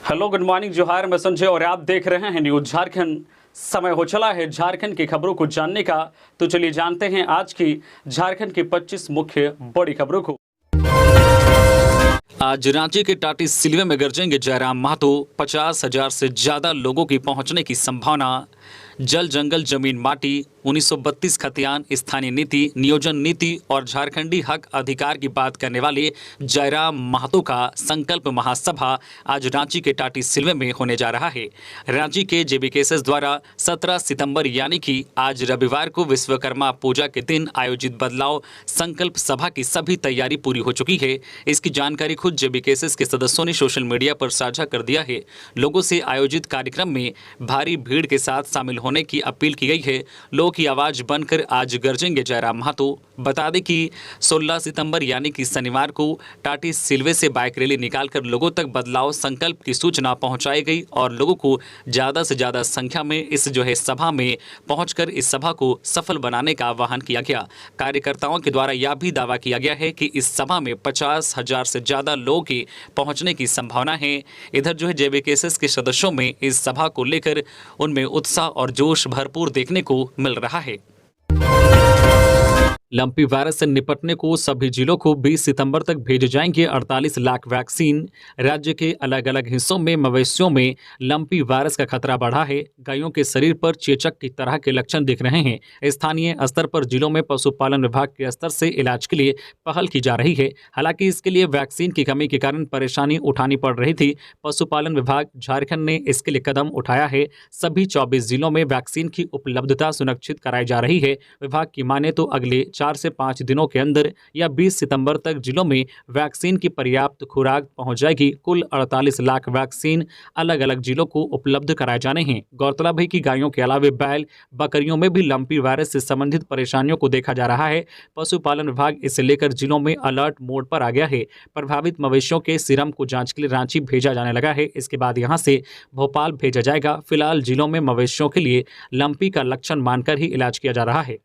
Hello, good morning, जोहार। मैं संजय और आप देख रहे हैं न्यूज झारखंड। समय हो चला है झारखंड की खबरों को जानने का, तो चलिए जानते हैं आज की झारखंड की 25 मुख्य बड़ी खबरों को। आज रांची के टाटी सिलवे में गरजेंगे जयराम महतो। 50,000 से ज्यादा लोगों की पहुंचने की संभावना। जल जंगल जमीन माटी, 1932 खतियान, स्थानीय नीति, नियोजन नीति और झारखंडी हक अधिकार की बात करने वाले जयराम महतो का संकल्प महासभा आज रांची के टाटी सिलवे में होने जा रहा है। रांची के जेबीकेएसएस द्वारा 17 सितंबर यानी कि आज रविवार को विश्वकर्मा पूजा के दिन आयोजित बदलाव संकल्प सभा की सभी तैयारी पूरी हो चुकी है। इसकी जानकारी खुद जेबीकेएसएस के सदस्यों ने सोशल मीडिया पर साझा कर दिया है। लोगों से आयोजित कार्यक्रम में भारी भीड़ के साथ शामिल होने की अपील की गई है। लोगों की आवाज बनकर आज गरजेंगे जयराम महतो। बता दें कि 16 सितंबर यानी कि शनिवार को टाटी सिलवे से बाइक रैली निकालकर लोगों तक बदलाव संकल्प की सूचना पहुंचाई गई और लोगों को ज्यादा से ज्यादा संख्या में इस सभा में पहुंचकर इस सभा को सफल बनाने का आह्वान किया गया। कार्यकर्ताओं के द्वारा यह भी दावा किया गया है कि इस सभा में 50,000 से ज्यादा लोगों के पहुंचने की संभावना है। इधर जेबीकेएसएस के सदस्यों में इस सभा को लेकर उनमें उत्साह और जोश भरपूर देखने को मिल रहा है। लंपी वायरस से निपटने को सभी जिलों को 20 सितंबर तक भेजे जाएंगे 48 लाख वैक्सीन। राज्य के अलग अलग हिस्सों में मवेशियों में लंपी वायरस का खतरा बढ़ा है। गायों के शरीर पर चेचक की तरह के लक्षण दिख रहे हैं। स्थानीय स्तर पर जिलों में पशुपालन विभाग के स्तर से इलाज के लिए पहल की जा रही है। हालांकि इसके लिए वैक्सीन की कमी के कारण परेशानी उठानी पड़ रही थी। पशुपालन विभाग झारखंड ने इसके लिए कदम उठाया है। सभी 24 जिलों में वैक्सीन की उपलब्धता सुनिश्चित कराई जा रही है। विभाग की माने तो अगले 4 से 5 दिनों के अंदर या 20 सितंबर तक जिलों में वैक्सीन की पर्याप्त खुराक पहुंच जाएगी। कुल 48 लाख वैक्सीन अलग अलग जिलों को उपलब्ध कराए जाने हैं। गौरतलब है कि गायों के अलावा बैल बकरियों में भी लंपी वायरस से संबंधित परेशानियों को देखा जा रहा है। पशुपालन विभाग इसे लेकर जिलों में अलर्ट मोड पर आ गया है। प्रभावित मवेशियों के सीरम को जांच के लिए रांची भेजा जाने लगा है। इसके बाद यहां से भोपाल भेजा जाएगा। फिलहाल जिलों में मवेशियों के लिए लंपी का लक्षण मानकर ही इलाज किया जा रहा है।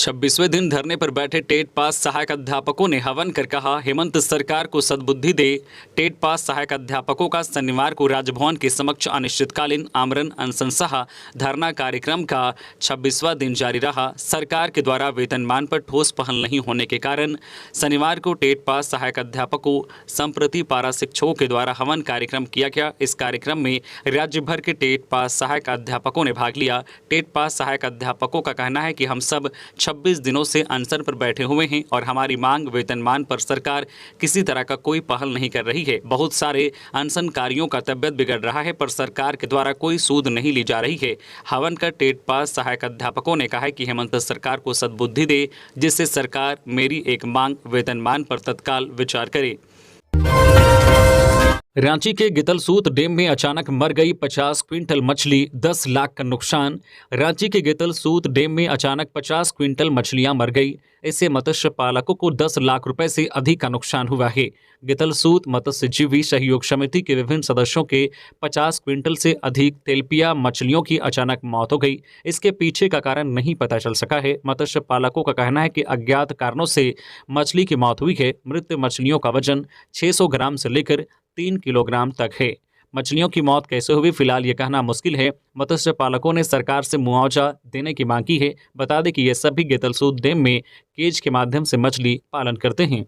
26वें दिन धरने पर बैठे टेट पास सहायक अध्यापकों ने हवन कर कहा, हेमंत सरकार को सद्बुद्धि दे। टेट पास सहायक अध्यापकों का शनिवार को राजभवन के समक्ष अनिश्चितकालीन आमरण अनशन सह धरना कार्यक्रम का 26वां दिन जारी रहा। सरकार के द्वारा वेतनमान पर ठोस पहल नहीं होने के कारण शनिवार को टेट पास सहायक अध्यापकों संप्रति पारा शिक्षकों के द्वारा हवन कार्यक्रम किया गया। इस कार्यक्रम में राज्य भर के टेट पास सहायक अध्यापकों ने भाग लिया। टेट पास सहायक अध्यापकों का कहना है कि हम सब 26 दिनों से अनशन पर बैठे हुए हैं और हमारी मांग वेतनमान पर सरकार किसी तरह का कोई पहल नहीं कर रही है। बहुत सारे अनशनकारियों का तबियत बिगड़ रहा है पर सरकार के द्वारा कोई सूद नहीं ली जा रही है। हवन कर टेट पास सहायक अध्यापकों ने कहा कि हेमंत सरकार को सद्बुद्धि दे, जिससे सरकार मेरी एक मांग वेतनमान पर तत्काल विचार करे। रांची के गितलसूत डैम में अचानक मर गई 50 क्विंटल मछली, 10 लाख का नुकसान। रांची के गितलसूत डैम में अचानक 50 क्विंटल मछलियां मर गई। इससे मत्स्य पालकों को 10 लाख रुपए से अधिक का नुकसान हुआ है। गितलसूत मत्स्यजीवी सहयोग समिति के विभिन्न सदस्यों के 50 क्विंटल से अधिक तेलपिया मछलियों की अचानक मौत हो गई। इसके पीछे का कारण नहीं पता चल सका है। मत्स्य पालकों का कहना है कि अज्ञात कारणों से मछली की मौत हुई है। मृत मछलियों का वजन 600 ग्राम से लेकर 3 किलोग्राम तक है। मछलियों की मौत कैसे हुई, फिलहाल ये कहना मुश्किल है। मत्स्य पालकों ने सरकार से मुआवजा देने की मांग की है। बता दें कि ये सभी गितलसूत डैम में केज के माध्यम से मछली पालन करते हैं।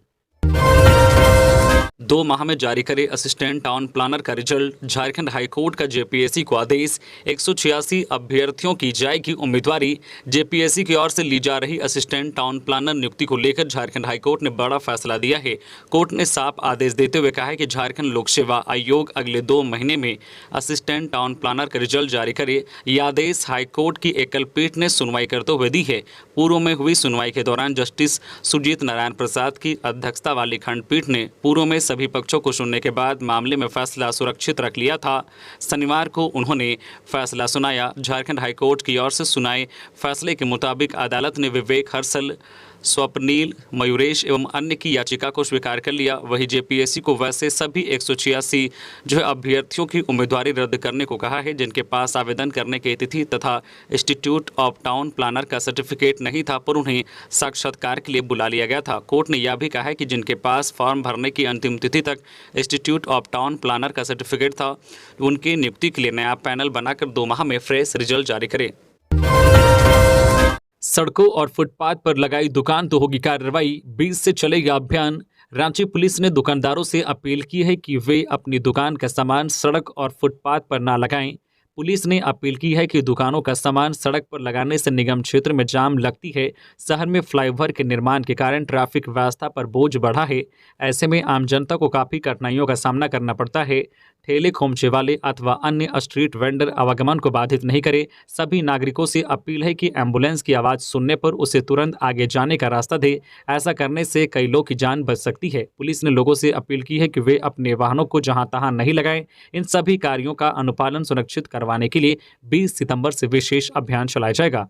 2 माह में जारी करे असिस्टेंट टाउन प्लानर का रिजल्ट। झारखंड हाईकोर्ट का जेपीएससी को आदेश। 186 अभ्यर्थियों की जाएगी उम्मीदवारी। जेपीएससी की ओर से ली जा रही असिस्टेंट टाउन प्लानर नियुक्ति को लेकर झारखंड हाईकोर्ट ने बड़ा फैसला दिया है। कोर्ट ने साफ आदेश देते हुए कहा है कि झारखंड लोक सेवा आयोग अगले 2 महीने में असिस्टेंट टाउन प्लानर का रिजल्ट जारी करे। यह आदेश हाईकोर्ट की एकल पीठ ने सुनवाई करते हुए दी है। पूर्व में हुई सुनवाई के दौरान जस्टिस सुजीत नारायण प्रसाद की अध्यक्षता वाली खंडपीठ ने पूर्व में सभी पक्षों को सुनने के बाद मामले में फैसला सुरक्षित रख लिया था। शनिवार को उन्होंने फैसला सुनाया। झारखंड हाईकोर्ट की ओर से सुनाए फैसले के मुताबिक अदालत ने विवेक हर्षल स्वप्नील, मयूरेश एवं अन्य की याचिका को स्वीकार कर लिया। वहीं जेपीएससी को वैसे सभी 186 जो है अभ्यर्थियों की उम्मीदवारी रद्द करने को कहा है जिनके पास आवेदन करने की तिथि तथा इंस्टीट्यूट ऑफ टाउन प्लानर का सर्टिफिकेट नहीं था, पर उन्हें साक्षात्कार के लिए बुला लिया गया था। कोर्ट ने यह भी कहा है कि जिनके पास फॉर्म भरने की अंतिम तिथि तक इंस्टीट्यूट ऑफ टाउन प्लानर का सर्टिफिकेट था, उनकी नियुक्ति के लिए नया पैनल बनाकर 2 माह में फ्रेश रिजल्ट जारी करे। सड़कों और फुटपाथ पर लगाई दुकान तो होगी कार्रवाई, 20 से चलेगा अभियान। रांची पुलिस ने दुकानदारों से अपील की है कि वे अपनी दुकान का सामान सड़क और फुटपाथ पर ना लगाएं। पुलिस ने अपील की है कि दुकानों का सामान सड़क पर लगाने से निगम क्षेत्र में जाम लगती है। शहर में फ्लाईओवर के निर्माण के कारण ट्रैफिक व्यवस्था पर बोझ बढ़ा है। ऐसे में आम जनता को काफ़ी कठिनाइयों का सामना करना पड़ता है। ठेले खोमचे वाले अथवा अन्य स्ट्रीट वेंडर आवागमन को बाधित नहीं करे। सभी नागरिकों से अपील है कि एम्बुलेंस की आवाज़ सुनने पर उसे तुरंत आगे जाने का रास्ता दे। ऐसा करने से कई लोग की जान बच सकती है। पुलिस ने लोगों से अपील की है कि वे अपने वाहनों को जहां तहां नहीं लगाएं। इन सभी कार्यों का अनुपालन सुनिश्चित करवाने के लिए 20 सितंबर से विशेष अभियान चलाया जाएगा।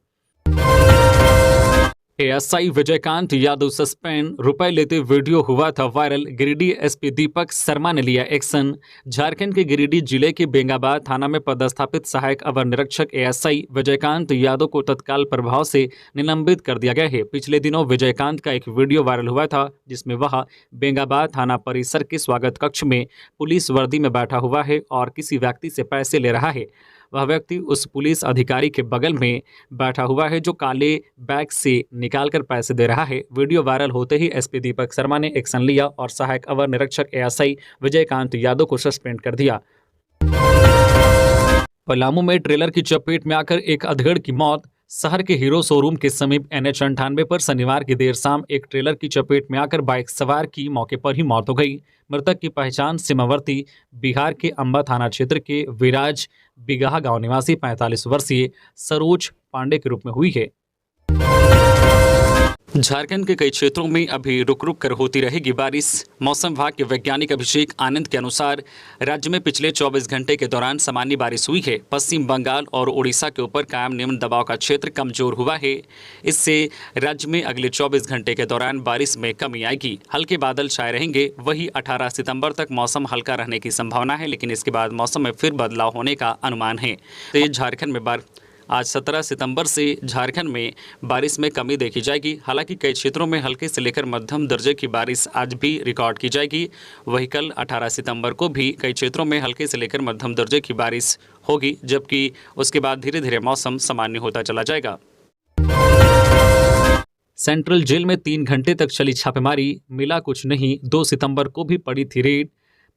एएसआई विजयकांत यादव सस्पेंड, रुपए लेते वीडियो हुआ था वायरल। गिरिडीह एसपी दीपक शर्मा ने लिया एक्शन। झारखंड के गिरिडीह जिले के बेंगाबाद थाना में पदस्थापित सहायक अवर निरीक्षक एएसआई विजयकांत यादव को तत्काल प्रभाव से निलंबित कर दिया गया है। पिछले दिनों विजयकांत का एक वीडियो वायरल हुआ था जिसमें वह बेंगाबाद थाना परिसर के स्वागत कक्ष में पुलिस वर्दी में बैठा हुआ है और किसी व्यक्ति से पैसे ले रहा है। वह व्यक्ति उस पुलिस अधिकारी के बगल में बैठा हुआ है जो काले बैग से निकालकर पैसे दे रहा है। वीडियो वायरल होते ही एसपी दीपक शर्मा ने एक्शन लिया और सहायक अवर निरीक्षक एएसआई विजयकांत यादव को सस्पेंड कर दिया। पलामू में ट्रेलर की चपेट में आकर एक अधेड़ की मौत। शहर के हीरो शोरूम के समीप NH98 पर शनिवार की देर शाम एक ट्रेलर की चपेट में आकर बाइक सवार की मौके पर ही मौत हो गई। मृतक की पहचान सीमावर्ती बिहार के अंबा थाना क्षेत्र के विराज बिगहा गांव निवासी 45 वर्षीय सरोज पांडे के रूप में हुई है। झारखंड के कई क्षेत्रों में अभी रुक रुक कर होती रहेगी बारिश। मौसम विभाग के वैज्ञानिक अभिषेक आनंद के अनुसार राज्य में पिछले 24 घंटे के दौरान सामान्य बारिश हुई है। पश्चिम बंगाल और उड़ीसा के ऊपर कायम निम्न दबाव का क्षेत्र कमजोर हुआ है। इससे राज्य में अगले 24 घंटे के दौरान बारिश में कमी आएगी। हल्के बादल छाए रहेंगे। वही 18 सितंबर तक मौसम हल्का रहने की संभावना है, लेकिन इसके बाद मौसम में फिर बदलाव होने का अनुमान है। तेज झारखंड में आज 17 सितंबर से झारखंड में बारिश में कमी देखी जाएगी। हालांकि कई क्षेत्रों में हल्के से लेकर मध्यम दर्जे की बारिश आज भी रिकॉर्ड की जाएगी। वहीं कल 18 सितंबर को भी कई क्षेत्रों में हल्के से लेकर मध्यम दर्जे की बारिश होगी, जबकि उसके बाद धीरे धीरे मौसम सामान्य होता चला जाएगा। सेंट्रल जेल में 3 घंटे तक चली छापेमारी, मिला कुछ नहीं। 2 सितंबर को भी पड़ी थी रेड।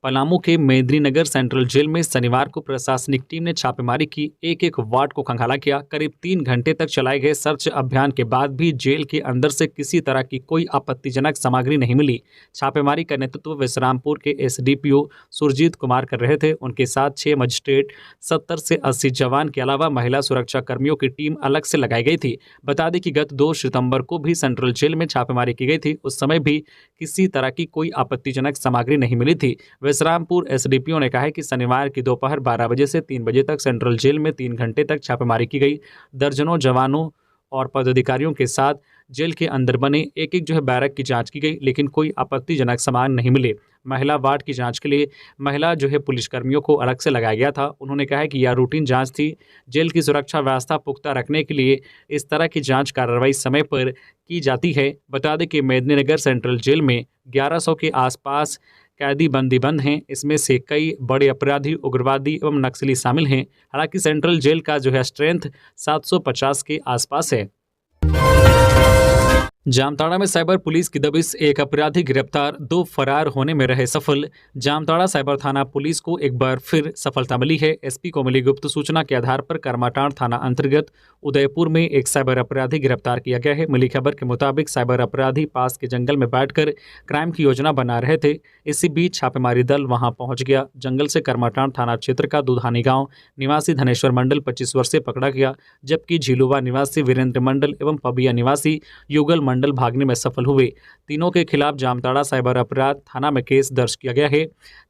पलामू के मेदिनीनगर सेंट्रल जेल में शनिवार को प्रशासनिक टीम ने छापेमारी की। एक वार्ड को खंगाला किया। करीब 3 घंटे तक चलाए गए सर्च अभियान के बाद भी जेल के अंदर से किसी तरह की कोई आपत्तिजनक सामग्री नहीं मिली। छापेमारी का नेतृत्व विश्रामपुर के एसडीपीओ सुरजीत कुमार कर रहे थे। उनके साथ 6 मजिस्ट्रेट, 70 से 80 जवान के अलावा महिला सुरक्षा कर्मियों की टीम अलग से लगाई गई थी। बता दें कि गत 2 सितंबर को भी सेंट्रल जेल में छापेमारी की गई थी। उस समय भी किसी तरह की कोई आपत्तिजनक सामग्री नहीं मिली थी। विश्रामपुर एसडीपीओ ने कहा है कि शनिवार की दोपहर 12 बजे से 3 बजे तक सेंट्रल जेल में 3 घंटे तक छापेमारी की गई। दर्जनों जवानों और पदाधिकारियों के साथ जेल के अंदर बने एक बैरक की जांच की गई, लेकिन कोई आपत्तिजनक सामान नहीं मिले। महिला वार्ड की जांच के लिए महिला पुलिसकर्मियों को अलग से लगाया गया था। उन्होंने कहा है कि यह रूटीन जांच थी। जेल की सुरक्षा व्यवस्था पुख्ता रखने के लिए इस तरह की जांच कार्रवाई समय पर की जाती है। बता दें कि मेदिनीनगर सेंट्रल जेल में 1100 के आसपास कैदी बंद हैं। इसमें से कई बड़े अपराधी, उग्रवादी एवं नक्सली शामिल हैं। हालांकि सेंट्रल जेल का स्ट्रेंथ 750 के आसपास है। जामताड़ा में साइबर पुलिस की दबिश, एक अपराधी गिरफ्तार, 2 फरार होने में रहे सफल। जामताड़ा साइबर थाना पुलिस को एक बार फिर सफलता मिली है। एसपी को मिली गुप्त सूचना के आधार पर करमाटांड़ थाना अंतर्गत उदयपुर में एक साइबर अपराधी गिरफ्तार किया गया है। मिली खबर के मुताबिक साइबर अपराधी पास के जंगल में बैठकर क्राइम की योजना बना रहे थे। इसी बीच छापेमारी दल वहां पहुंच गया। जंगल से करमाटांड़ थाना क्षेत्र का दुधानी गाँव निवासी धनेश्वर मंडल 25 वर्षीय पकड़ा गया, जबकि झीलुवा निवासी वीरेंद्र मंडल एवं पबिया निवासी युगल मंडल भागने में सफल हुए। तीनों के खिलाफ जामताड़ा साइबर अपराध थाना में केस दर्ज किया गया है।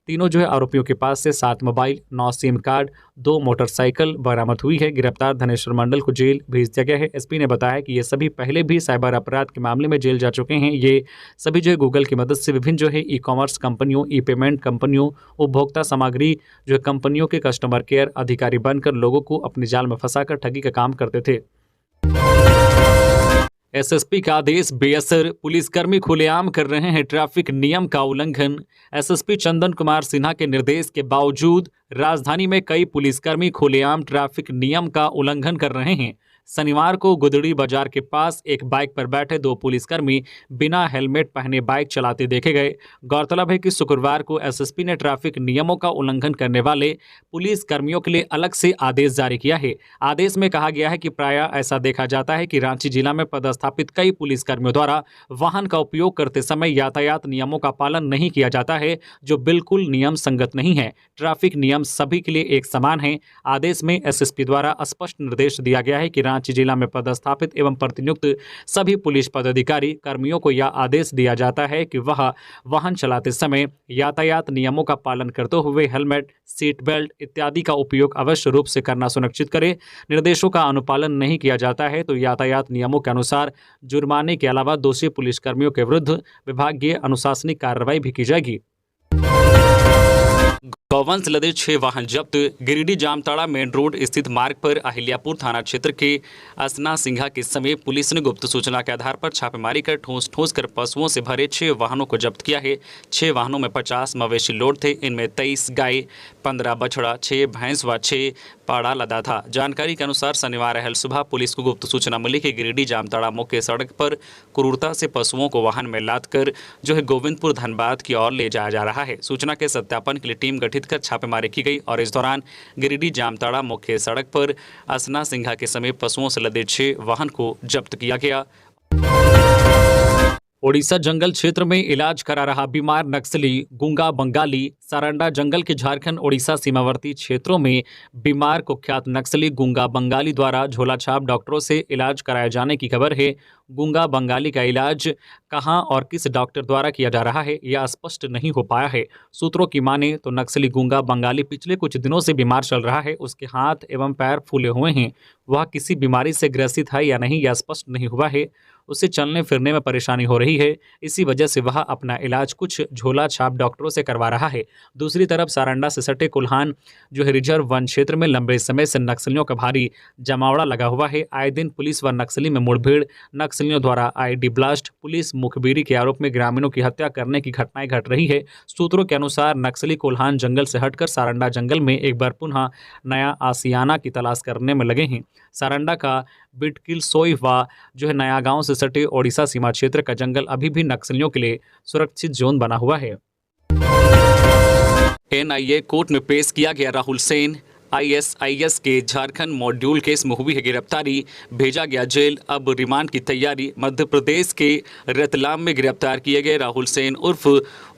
तीनों आरोपियों के पास से 7 मोबाइल, 9 सिम कार्ड, 2 मोटरसाइकिल बरामद हुई है। गिरफ्तार धनेश्वर मंडल को जेल भेज दिया गया है। एसपी ने बताया कि ये सभी पहले भी साइबर अपराध के मामले में जेल जा चुके हैं। ये सभी गूगल की मदद से विभिन्न ई कॉमर्स कंपनियों, ई पेमेंट कंपनियों, उपभोक्ता सामग्री कंपनियों के कस्टमर केयर अधिकारी बनकर लोगों को अपने जाल में फंसाकर ठगी का काम करते थे। एसएसपी का आदेश बेअसर, पुलिसकर्मी खुलेआम कर रहे हैं ट्रैफिक नियम का उल्लंघन। एसएसपी चंदन कुमार सिन्हा के निर्देश के बावजूद राजधानी में कई पुलिसकर्मी खुलेआम ट्रैफिक नियम का उल्लंघन कर रहे हैं। शनिवार को गुदड़ी बाजार के पास एक बाइक पर बैठे 2 पुलिसकर्मी बिना हेलमेट पहने बाइक चलाते देखे गए। गौरतलब है कि शुक्रवार को एसएसपी ने ट्रैफिक नियमों का उल्लंघन करने वाले पुलिसकर्मियों के लिए अलग से आदेश जारी किया है। आदेश में कहा गया है कि प्रायः ऐसा देखा जाता है कि रांची जिला में पदस्थापित कई पुलिसकर्मियों द्वारा वाहन का उपयोग करते समय यातायात नियमों का पालन नहीं किया जाता है, जो बिल्कुल नियम संगत नहीं है। ट्रैफिक नियम सभी के लिए एक समान है। आदेश में एसएसपी द्वारा स्पष्ट निर्देश दिया गया है कि रांची जिला में पदस्थापित एवं प्रतिनियुक्त सभी पुलिस पदाधिकारी कर्मियों को यह आदेश दिया जाता है कि वह वाहन चलाते समय यातायात नियमों का पालन करते हुए हेलमेट, सीट बेल्ट इत्यादि का उपयोग अवश्य रूप से करना सुनिश्चित करें। निर्देशों का अनुपालन नहीं किया जाता है तो यातायात नियमों के अनुसार जुर्माने के अलावा दोषी पुलिसकर्मियों के विरुद्ध विभागीय अनुशासनिक कार्रवाई भी की जाएगी। गौवंश लदे 6 वाहन जब्त। गिरिडीह जामताड़ा मेन रोड स्थित मार्ग पर अहिल्यापुर थाना क्षेत्र के असना सिंघा के समीप पुलिस ने गुप्त सूचना के आधार पर छापेमारी कर ठोस कर पशुओं से भरे 6 वाहनों को जब्त किया है। 6 वाहनों में 50 मवेशी लोड थे। इनमें 23 गाय, 15 बछड़ा, 6 भैंस व 6 पाड़ा लदा था। जानकारी के अनुसार शनिवार अहल सुबह पुलिस को गुप्त सूचना मिली कि गिरिडीह जामताड़ा मुख्य सड़क पर क्रूरता से पशुओं को वाहन में लाद कर गोविंदपुर धनबाद की ओर ले जाया जा रहा है। सूचना के सत्यापन के लिए टीम गठित कर छापेमारी की गई और इस दौरान गिरिडीह जामताड़ा मुख्य सड़क पर असना सिंघा के समीप पशुओं से लदे 6 वाहन को जब्त किया गया। ओडिशा जंगल क्षेत्र में इलाज करा रहा बीमार नक्सली गूंगा बंगाली। सारंडा जंगल के झारखंड ओडिशा सीमावर्ती क्षेत्रों में बीमार कुख्यात नक्सली गूंगा बंगाली द्वारा झोलाछाप डॉक्टरों से इलाज कराए जाने की खबर है। गूंगा बंगाली का इलाज कहां और किस डॉक्टर द्वारा किया जा रहा है यह स्पष्ट नहीं हो पाया है। सूत्रों की माने तो नक्सली गूंगा बंगाली पिछले कुछ दिनों से बीमार चल रहा है। उसके हाथ एवं पैर फूले हुए हैं। वह किसी बीमारी से ग्रसित है या नहीं यह स्पष्ट नहीं हुआ है। उसे चलने फिरने में परेशानी हो रही है। इसी वजह से वह अपना इलाज कुछ झोला छाप डॉक्टरों से करवा रहा है। दूसरी तरफ सारंडा से सटे कुल्हान रिजर्व वन क्षेत्र में लंबे समय से नक्सलियों का भारी जमावड़ा लगा हुआ है। आए दिन पुलिस व नक्सली में मुठभेड़, नक्सलियों द्वारा आईडी ब्लास्ट, पुलिस मुखबिरी के आरोप में ग्रामीणों की हत्या करने की घटनाएं घट रही है। सूत्रों के अनुसार नक्सली कोल्हान जंगल से हटकर सारंडा जंगल में एक बार पुनः नया आसियाना की तलाश करने में लगे हैं। सारंडा का बिटकिल सोई व नया गांव से सटे ओडिशा सीमा क्षेत्र का जंगल अभी भी नक्सलियों के लिए सुरक्षित जोन बना हुआ है। एनआईए कोर्ट में पेश किया गया राहुल सेन। आईएसआईएस के झारखंड मॉड्यूल केस में हुई है गिरफ्तारी, भेजा गया जेल, अब रिमांड की तैयारी। मध्य प्रदेश के रतलाम में गिरफ्तार किए गए राहुल सेन उर्फ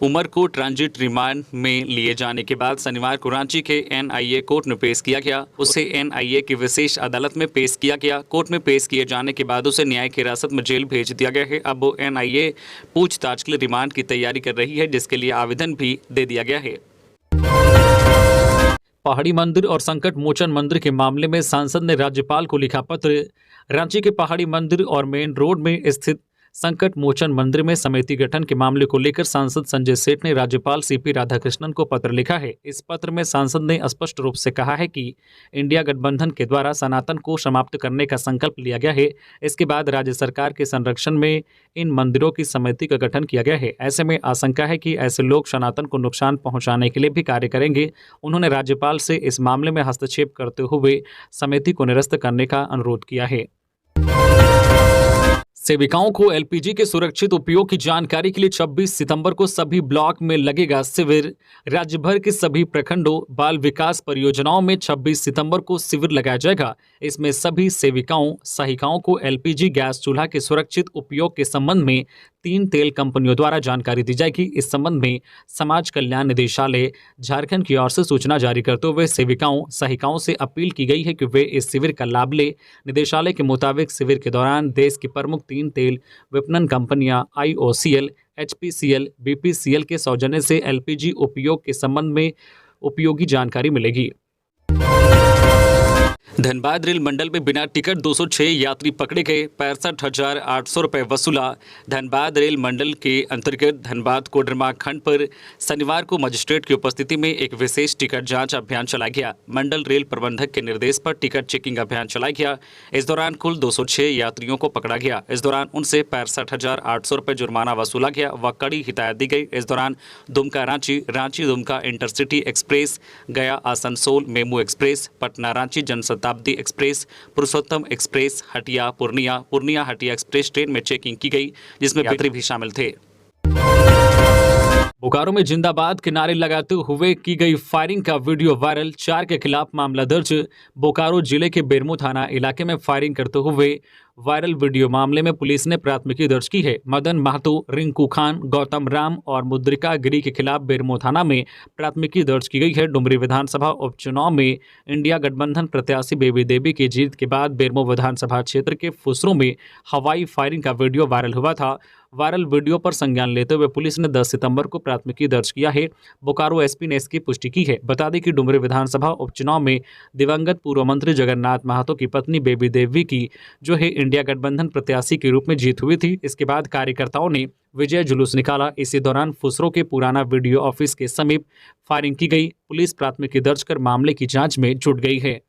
उमर को ट्रांजिट रिमांड में लिए जाने के बाद शनिवार को रांची के एनआईए कोर्ट में पेश किया गया। उसे एनआईए की विशेष अदालत में पेश किया गया। कोर्ट में पेश किए जाने के बाद उसे न्यायिक हिरासत में जेल भेज दिया गया है। अब एनआईए पूछताछ के लिए रिमांड की तैयारी कर रही है, जिसके लिए आवेदन भी दे दिया गया है। पहाड़ी मंदिर और संकट मोचन मंदिर के मामले में सांसद ने राज्यपाल को लिखा पत्र। रांची के पहाड़ी मंदिर और मेन रोड में स्थित संकट मोचन मंदिर में समिति गठन के मामले को लेकर सांसद संजय सेठ ने राज्यपाल सीपी राधाकृष्णन को पत्र लिखा है। इस पत्र में सांसद ने स्पष्ट रूप से कहा है कि इंडिया गठबंधन के द्वारा सनातन को समाप्त करने का संकल्प लिया गया है। इसके बाद राज्य सरकार के संरक्षण में इन मंदिरों की समिति का गठन किया गया है। ऐसे में आशंका है कि ऐसे लोग सनातन को नुकसान पहुंचाने के लिए भी कार्य करेंगे। उन्होंने राज्यपाल से इस मामले में हस्तक्षेप करते हुए समिति को निरस्त करने का अनुरोध किया है। सेविकाओं को एलपीजी के सुरक्षित उपयोग की जानकारी के लिए 26 सितंबर को सभी ब्लॉक में लगेगा शिविर। राज्य भर के सभी प्रखंडों बाल विकास परियोजनाओं में 26 सितंबर को शिविर लगाया जाएगा। इसमें सभी सेविकाओं सहायिकाओं को एलपीजी गैस चूल्हा के सुरक्षित उपयोग के संबंध में 3 तेल कंपनियों द्वारा जानकारी दी जाएगी। इस संबंध में समाज कल्याण निदेशालय झारखंड की ओर से सूचना जारी करते हुए सेविकाओं सहायिकाओं से अपील की गई है कि वे इस शिविर का लाभ लें। निदेशालय के मुताबिक शिविर के दौरान देश की प्रमुख 3 तेल विपणन कंपनियां IOCL, HPCL, BPCL के सौजन्य से LPG उपयोग के संबंध में उपयोगी जानकारी मिलेगी। धनबाद रेल मंडल में बिना टिकट 206 यात्री पकड़े गए, 65,800 रुपये वसूला। धनबाद रेल मंडल के अंतर्गत धनबाद कोडरमा खंड पर शनिवार को मजिस्ट्रेट की उपस्थिति में एक विशेष टिकट जांच अभियान चलाया गया। मंडल रेल प्रबंधक के निर्देश पर टिकट चेकिंग अभियान चलाया गया। इस दौरान कुल 206 यात्रियों को पकड़ा गया। इस दौरान उनसे 65,800 रुपये जुर्माना वसूला गया व कड़ी हिदायत दी गई। इस दौरान Dumka Ranchi, Ranchi Dumka intercity express, Gaya Asansol MEMU express, Patna Ranchi Janshatabdi express, Purushottam express, Hatia Purnia, Purnia Hatia express train में चेकिंग की गई, जिसमें यात्री भी शामिल थे। बोकारो में जिंदाबाद के नारे लगाते हुए की गई फायरिंग का वीडियो वायरल, 4 के खिलाफ मामला दर्ज। बोकारो जिले के बेरमो थाना इलाके में फायरिंग करते हुए वायरल वीडियो मामले में पुलिस ने प्राथमिकी दर्ज की है। मदन महतो, रिंकू खान, गौतम राम और मुद्रिका गिरी के खिलाफ बेरमो थाना में प्राथमिकी दर्ज की गई है। डुमरी विधानसभा उपचुनाव में इंडिया गठबंधन प्रत्याशी बेबी देवी की जीत के बाद बेरमो विधानसभा क्षेत्र के फुसरों में हवाई फायरिंग का वीडियो वायरल हुआ था। वायरल वीडियो पर संज्ञान लेते हुए पुलिस ने 10 सितंबर को प्राथमिकी दर्ज किया है। बोकारो एसपी ने इसकी पुष्टि की है। बता दें कि डुमरी विधानसभा उपचुनाव में दिवंगत पूर्व मंत्री जगन्नाथ महतो की पत्नी बेबी देवी की जो है इंडिया गठबंधन प्रत्याशी के रूप में जीत हुई थी। इसके बाद कार्यकर्ताओं ने विजय जुलूस निकाला। इसी दौरान फुसरो के पुराना वीडियो ऑफिस के समीप फायरिंग की गई। पुलिस प्राथमिकी दर्ज कर मामले की जांच में जुट गई है।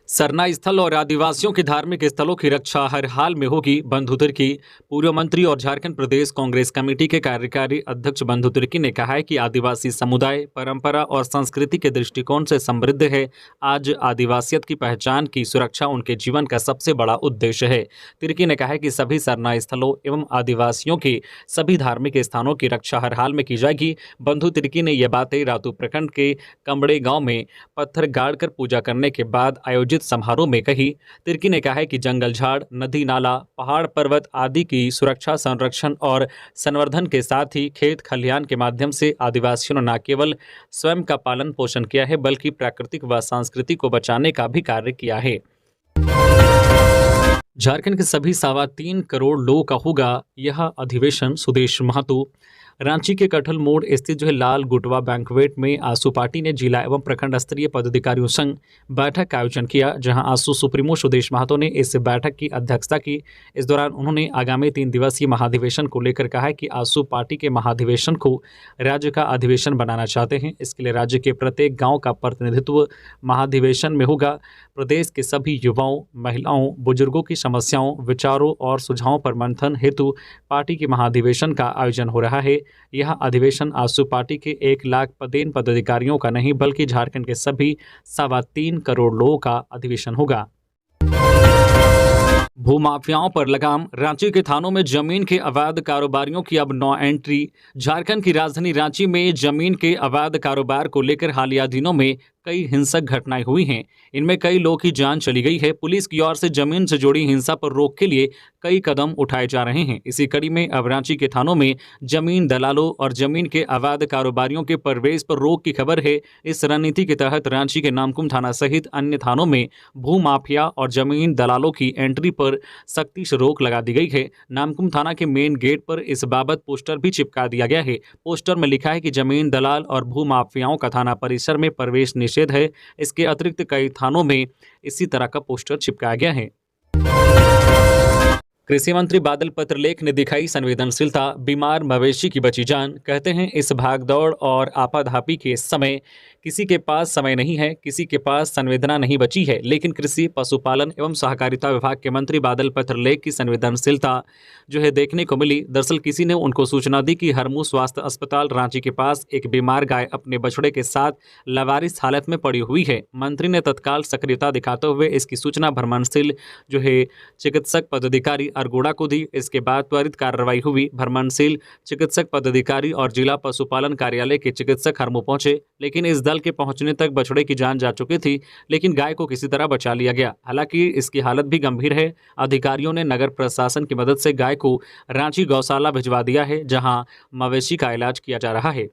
सरना स्थल और आदिवासियों के धार्मिक स्थलों की रक्षा हर हाल में होगी, बंधु तिर्की। पूर्व मंत्री और झारखंड प्रदेश कांग्रेस कमेटी के कार्यकारी अध्यक्ष बंधु तिर्की ने कहा है कि आदिवासी समुदाय परंपरा और संस्कृति के दृष्टिकोण से समृद्ध है। आज आदिवासियत की पहचान की सुरक्षा उनके जीवन का सबसे बड़ा उद्देश्य है। तिर्की ने कहा है कि सभी सरना स्थलों एवं आदिवासियों के सभी धार्मिक स्थानों की रक्षा हर हाल में की जाएगी। बंधु तिर्की ने यह बातें रातू प्रखंड के कमड़े गाँव में पत्थर गाड़कर पूजा करने के बाद आयोजित समारोह में कही। तिर्की ने कहा है कि जंगल झाड़, नदी नाला, पहाड़ पर्वत आदि की सुरक्षा, संरक्षण और संवर्धन के साथ ही खेत खलिहान के माध्यम से आदिवासियों ने न केवल स्वयं का पालन पोषण किया है बल्कि प्राकृतिक व संस्कृति को बचाने का भी कार्य किया है। झारखंड के सभी 3.25 करोड़ लोगों का होगा यह अधिवेशन। सुदेश महतो। रांची के कटहल मोड़ स्थित जो है लाल गुटवा बैंक्वेट में आसू पार्टी ने जिला एवं प्रखंड स्तरीय पदाधिकारियों संग बैठक का आयोजन किया, जहां आसू सुप्रीमो सुदेश महतो ने इस बैठक की अध्यक्षता की। इस दौरान उन्होंने आगामी 3 दिवसीय महाधिवेशन को लेकर कहा है कि आसू पार्टी के महाधिवेशन को राज्य का अधिवेशन बनाना चाहते हैं। इसके लिए राज्य के प्रत्येक गाँव का प्रतिनिधित्व महाधिवेशन में होगा। प्रदेश के सभी युवाओं, महिलाओं, बुजुर्गों की समस्याओं, विचारों और सुझावों पर मंथन हेतु पार्टी के महाधिवेशन का आयोजन हो रहा है। यह अधिवेशन आसू पार्टी के 1 लाख पदाधिकारियों का नहीं बल्कि झारखंड के सभी 3.25 करोड़ लोगों का अधिवेशन होगा। भूमाफियाओं पर लगाम, रांची के थानों में जमीन के अवैध कारोबारियों की अब 9 एंट्री। झारखंड की राजधानी रांची में जमीन के अवैध कारोबार को लेकर हालिया दिनों में कई हिंसक घटनाएं हुई हैं। इनमें कई लोगों की जान चली गई है। पुलिस की ओर से जमीन से जुड़ी हिंसा पर रोक के लिए कई कदम उठाए जा रहे हैं। इसी कड़ी में अब रांची के थानों में जमीन दलालों और जमीन के अवैध कारोबारियों के प्रवेश पर रोक की खबर है। इस रणनीति के तहत रांची के नामकुम थाना सहित अन्य थानों में भूमाफिया और जमीन दलालों की एंट्री पर सख्ती से रोक लगा दी गई है। नामकुम थाना के मेन गेट पर इस बाबत पोस्टर भी चिपका दिया गया है। पोस्टर में लिखा है कि जमीन दलाल और भूमाफियाओं का थाना परिसर में प्रवेश निषेध है। इसके अतिरिक्त कई थानों में इसी तरह का पोस्टर चिपकाया गया है। कृषि मंत्री बादल पत्रलेख ने दिखाई संवेदनशीलता, बीमार मवेशी की बची जान। कहते हैं इस भागदौड़ और आपाधापी के समय किसी के पास समय नहीं है, किसी के पास संवेदना नहीं बची है, लेकिन कृषि, पशुपालन एवं सहकारिता विभाग के मंत्री बादल पत्रलेख की संवेदनशीलता जो है देखने को मिली। दरअसल किसी ने उनको सूचना दी कि हरमू स्वास्थ्य अस्पताल रांची के पास एक बीमार गाय अपने बछड़े के साथ लावारिस हालत में पड़ी हुई है। मंत्री ने तत्काल सक्रियता दिखाते हुए इसकी सूचना भ्रमणशील जो है चिकित्सक पदाधिकारी अरगोड़ा को दी। इसके बाद त्वरित कार्रवाई हुई। भ्रमणशील चिकित्सक पदाधिकारी और जिला पशुपालन कार्यालय के चिकित्सक हरमू पहुंचे, लेकिन इस दल के पहुंचने तक बछड़े की जान जा चुकी थी, लेकिन गाय को किसी तरह बचा लिया गया। हालांकि इसकी हालत भी गंभीर है। अधिकारियों ने नगर प्रशासन की मदद से गाय को रांची गौशाला भिजवा दिया है, जहां मवेशी का इलाज किया जा रहा है।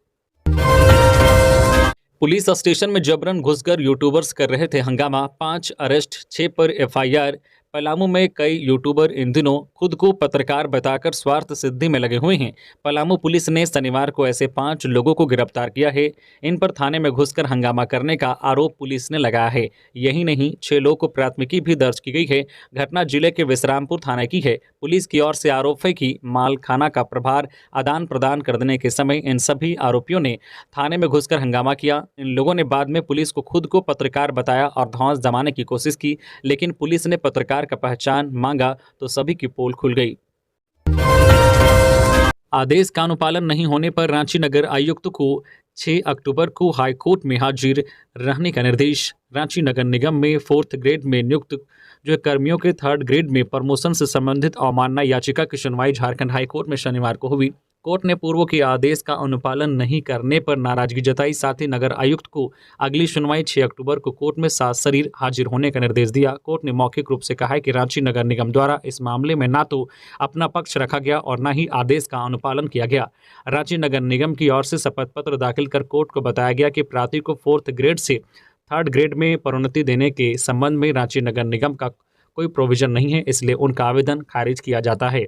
पुलिस स्टेशन में जबरन घुसकर यूट्यूबर्स कर रहे थे हंगामा, 5 अरेस्ट, 6 पर FIR, पलामू में कई यूट्यूबर इन दिनों खुद को पत्रकार बताकर स्वार्थ सिद्धि में लगे हुए हैं। पलामू पुलिस ने शनिवार को ऐसे 5 लोगों को गिरफ्तार किया है। इन पर थाने में घुसकर हंगामा करने का आरोप पुलिस ने लगाया है। यही नहीं, 6 लोगों को प्राथमिकी भी दर्ज की गई है। घटना जिले के विश्रामपुर थाने की है। पुलिस की ओर से आरोप है कि मालखाना का प्रभार आदान प्रदान करने के समय इन सभी आरोपियों ने थाने में घुसकर हंगामा किया। इन लोगों ने बाद में पुलिस को खुद को पत्रकार बताया और धौंस जमाने की कोशिश की, लेकिन पुलिस ने पत्रकार का पहचान मांगा तो सभी की पोल खुल गई। आदेश का अनुपालन नहीं होने पर रांची नगर आयुक्त को 6 अक्टूबर को हाईकोर्ट में हाजिर रहने का निर्देश। रांची नगर निगम में 4th ग्रेड में नियुक्त कर्मियों के 3rd ग्रेड में प्रमोशन से संबंधित अवमानना याचिका की सुनवाई झारखंड हाईकोर्ट में शनिवार को हुई। कोर्ट ने पूर्व के आदेश का अनुपालन नहीं करने पर नाराजगी जताई। साथ ही नगर आयुक्त को अगली सुनवाई 6 अक्टूबर को कोर्ट में सशरीर हाजिर होने का निर्देश दिया। कोर्ट ने मौखिक रूप से कहा है कि रांची नगर निगम द्वारा इस मामले में ना तो अपना पक्ष रखा गया और न ही आदेश का अनुपालन किया गया। रांची नगर निगम की ओर से शपथ पत्र दाखिल कर कोर्ट को बताया गया कि प्रार्थी को 4th ग्रेड से 3rd ग्रेड में प्रोन्नति देने के संबंध में रांची नगर निगम का कोई प्रोविजन नहीं है, इसलिए उनका आवेदन खारिज किया जाता है।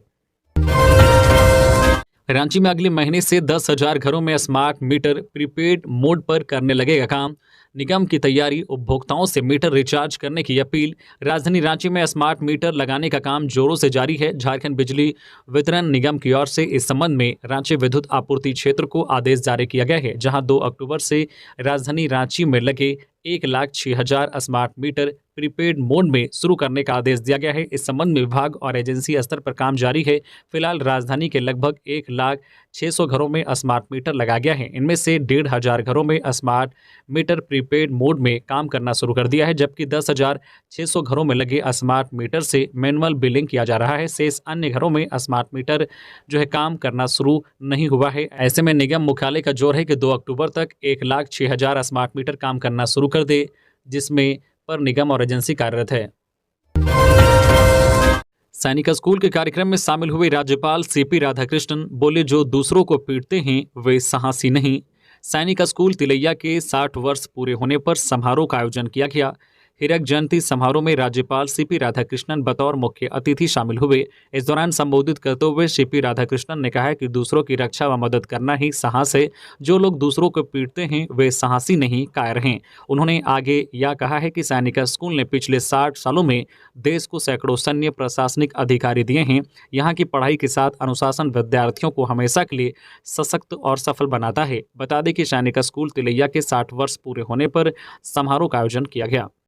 रांची में अगले महीने से 10,000 घरों में स्मार्ट मीटर प्रीपेड मोड पर करने लगेगा काम। निगम की तैयारी, उपभोक्ताओं से मीटर रिचार्ज करने की अपील। राजधानी रांची में स्मार्ट मीटर लगाने का काम जोरों से जारी है। झारखंड बिजली वितरण निगम की ओर से इस संबंध में रांची विद्युत आपूर्ति क्षेत्र को आदेश जारी किया गया है, जहां 2 अक्टूबर से राजधानी रांची में लगे 1,06,000 स्मार्ट मीटर प्रीपेड मोड में शुरू करने का आदेश दिया गया है। इस संबंध में विभाग और एजेंसी स्तर पर काम जारी है। फिलहाल राजधानी के लगभग 1,06,000 घरों में स्मार्ट मीटर लगाया गया है। इनमें से 1,500 घरों में स्मार्ट मीटर प्रीपेड मोड में काम करना शुरू कर दिया है, जबकि 10,600 घरों में लगे स्मार्ट मीटर से मैनुअल बिलिंग किया जा रहा है। शेष अन्य घरों में स्मार्ट मीटर काम करना शुरू नहीं हुआ है। ऐसे में निगम मुख्यालय का जोर है कि 2 अक्टूबर तक 1,06,000 स्मार्ट मीटर काम करना शुरू कर दे, जिसमें पर निगम और एजेंसी कार्यरत है। सैनिक स्कूल के कार्यक्रम में शामिल हुए राज्यपाल सीपी राधाकृष्णन बोले, जो दूसरों को पीटते हैं वे साहसी नहीं। सैनिक स्कूल तिलैया के 60 वर्ष पूरे होने पर समारोह का आयोजन किया गया। हीरक जयंती समारोह में राज्यपाल सीपी राधाकृष्णन बतौर मुख्य अतिथि शामिल हुए। इस दौरान संबोधित करते हुए सीपी राधाकृष्णन ने कहा कि दूसरों की रक्षा व मदद करना ही साहस है। जो लोग दूसरों को पीटते हैं वे साहसी नहीं, कायर हैं। उन्होंने आगे यह कहा है कि सैनिक स्कूल ने पिछले 60 सालों में देश को सैकड़ों सैन्य प्रशासनिक अधिकारी दिए हैं। यहाँ की पढ़ाई के साथ अनुशासन विद्यार्थियों को हमेशा के लिए सशक्त और सफल बनाता है। बता दें कि सैनिक स्कूल तिलैया के 60 वर्ष पूरे होने पर समारोह का आयोजन किया गया।